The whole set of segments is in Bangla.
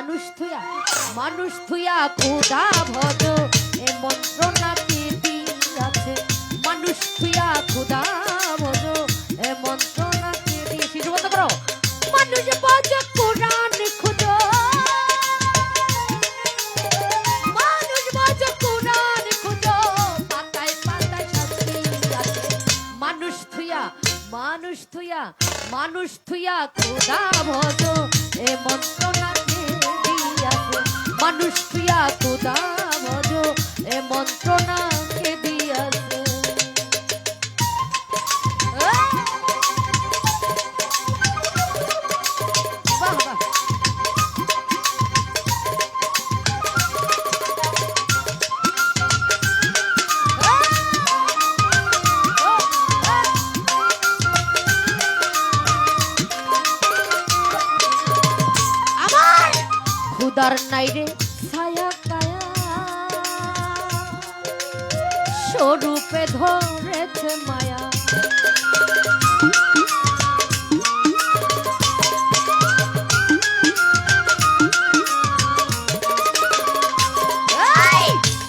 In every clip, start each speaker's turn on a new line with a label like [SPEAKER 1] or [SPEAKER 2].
[SPEAKER 1] মানুষ থুয়া খোদা ভজ এ মন্ত্র নাকি দিয়াছে মানুষ থুয়া খোদা ভজ এ মন্ত্র নাকি দিয়ে শিশু বন্ধ করো মানুষ ভজ কোরআন খুঁজো মানুষ ভজ কোরআন খুঁজো পাতায় পাতায় শাস্তি আছে মানুষ থুয়া খোদা ভজ এ মন্ত্র নাকি দিয়াছে মানুষ থুয়া খোদা ভজ এ মন্ত্র নাকি দিয়াছে খুদার নাই রে ছায়া কায়া স্বরূপে ধরেছে মায়া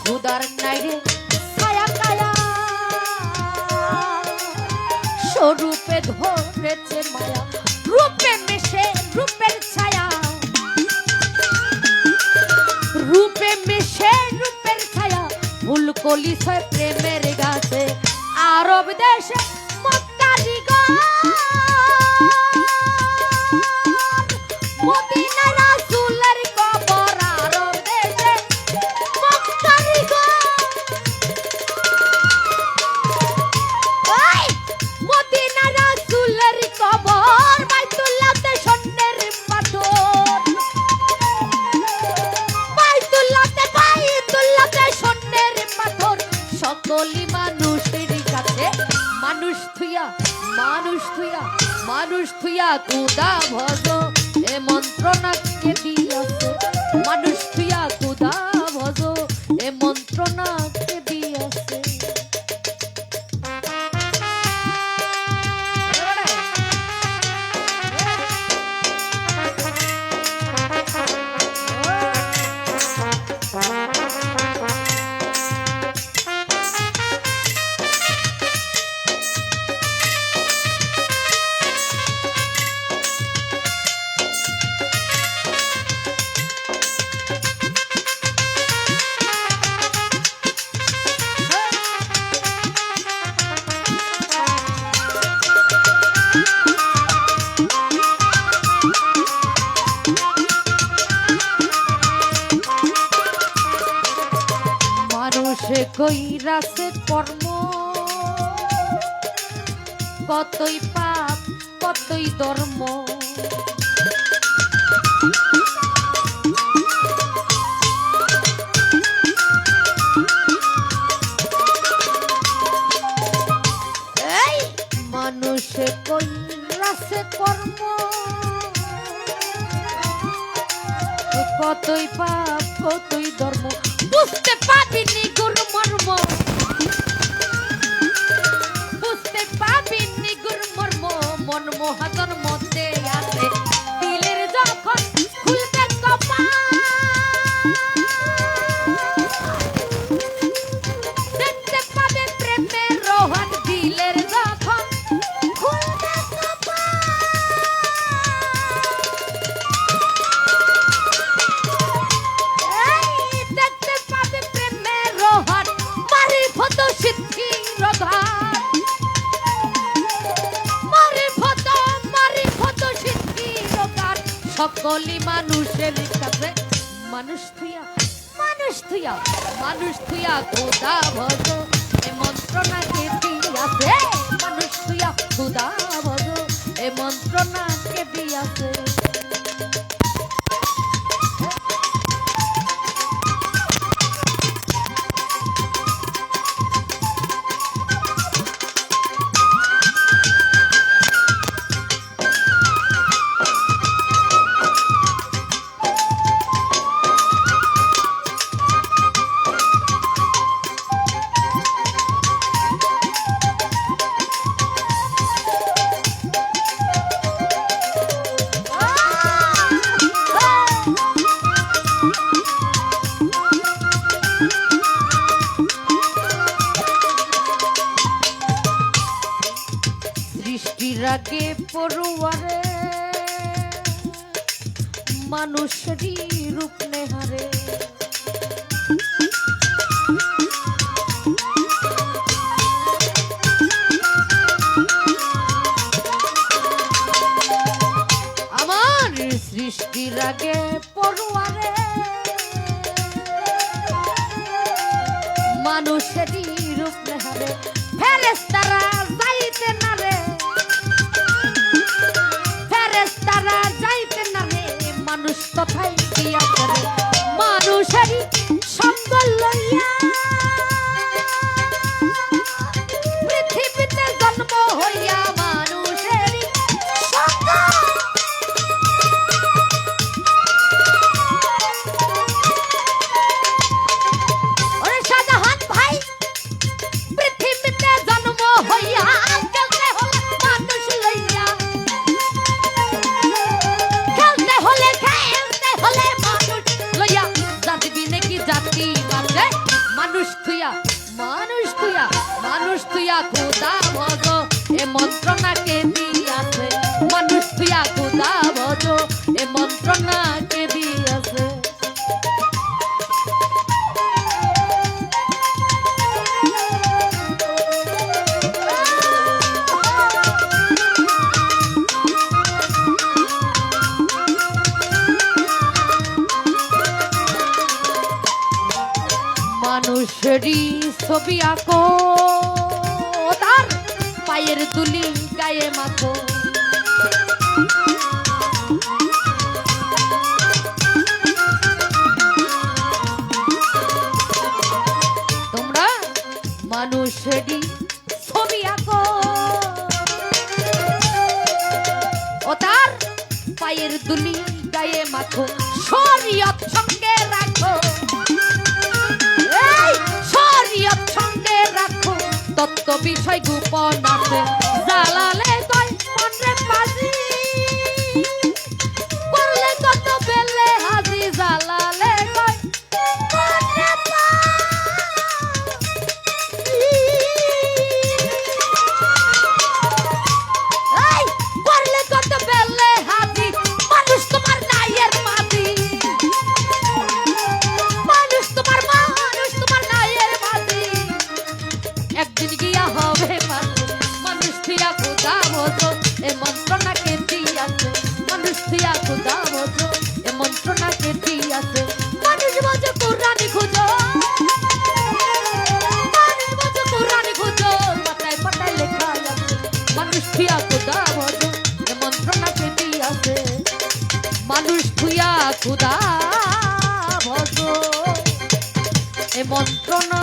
[SPEAKER 1] খুদার নাই রে ছায়া কায়া স্বরূপে ধরেছে মায়া রূপে মিশে রূপের ছায়া রূপে মিশে রূপের ছায়া ফুল কলি ছয় প্রেমের গাছে আরব দেশে মক্কারি মদিনা রাসূলের কবর আরব দেশে মক্কারি ওই মদিনা রাসূলের কবর বাইতুল্লাহতে স্বর্ণের পাথর সকলি মানুষের কাছে মানুষ থুয়া খোদা ভজ এ মন্ত্র নাকি দিয়াছে মানুষ থুয়া খোদা ভজ এ মন্ত্র নাকি দিয়াছে কইরাছে কর্ম কতই পাপ কতই ধর্ম এই মানুষে কইরাছে কর্ম কতই পাপ কতই ধর্ম বুঝতে পাবিনি গুরু মর্ম বুঝতে পাবিনি গুরু মর্ম মন মহাজন মধ্যে আছে দিলের যখন খুলবে কপাল দেখতে পাবে প্রেমের রোহন দিলের যখন খুলবে কপাল দেখতে পাবে প্রেমের রোহন মারিফত সিদ্ধি রোধন মারিফত সিদ্ধি রোধন সকলি মানুষের কাছে মানুষ থুয়া খোদা ভজ এ মন্ত্র নাকি দিয়াছে মানুষ থুয়া খোদা ভজ এ মন্ত্র নাকি দিয়াছে রাগে পড়ুয়ারে মানুষেরই রূপ নেহারে আমার সৃষ্টি রাগে পড়ুয়ারে মানুষেরই রূপ নেহারে ফেরেশতারা যাইতে না রে ফেরেশতারা যাইতে না রে মানুষ তথায় কিয়া করে মানুষেরই সঙ্গ লইয়া পৃথিবীতে জন্ম হইয়া মানুষেরই সঙ্গ ওরে শাহজাহান ভাই পৃথিবীতে জন্ম হইয়া খেলতে হলে মানুষ লইয়া খেলতে হলে মানুষ লইয়া জাতি বিনে কি জাতি বাঁচে মানুষ থুইয়া খোদা ভজ এ মন্ত্রণাকে দিয়াছে মানুষ থুইয়া খোদা ভজ এ মন্ত্রণাকে দিয়াছে মানুষেরই ছবি আঁকো তার পায়ের দুলি গায়ে মাখো তোমরা মানুষেরই ছবি আঁকো ও তার পায়ের দুলি গায়ে মাখো শরীয়ত সঙ্গে রাখো শরীয়ত সঙ্গে রাখো তত্ত্ব বিষয় গোপন আছে জালালে কয় মনে পাজি করলে কত বেলে হাজি জালালে কয় মনে এই করলে কত বেলে হাজি মানুষ তোমার নাইয়ের মাঝি মানুষ তোমার নাইয়ের মাঝি একদিন গিয়া হবে মানুষ থিয়া খোদা ভজো এ মন্ত্রণাকে দিয়াছে মানুষ থিয়া খোদা ভজো এ মন্ত্রণাকে দিয়াছে মানুষ ভজো কোরআনি খুঁজো মানুষ ভজো কোরআনি খুঁজো পাতায় পাতায় লেখা আছে মানুষ থিয়া খোদা ভজো এ মন্ত্রণাকে দিয়াছে মানুষ থিয়া খোদা ভজো এ মন্ত্রণা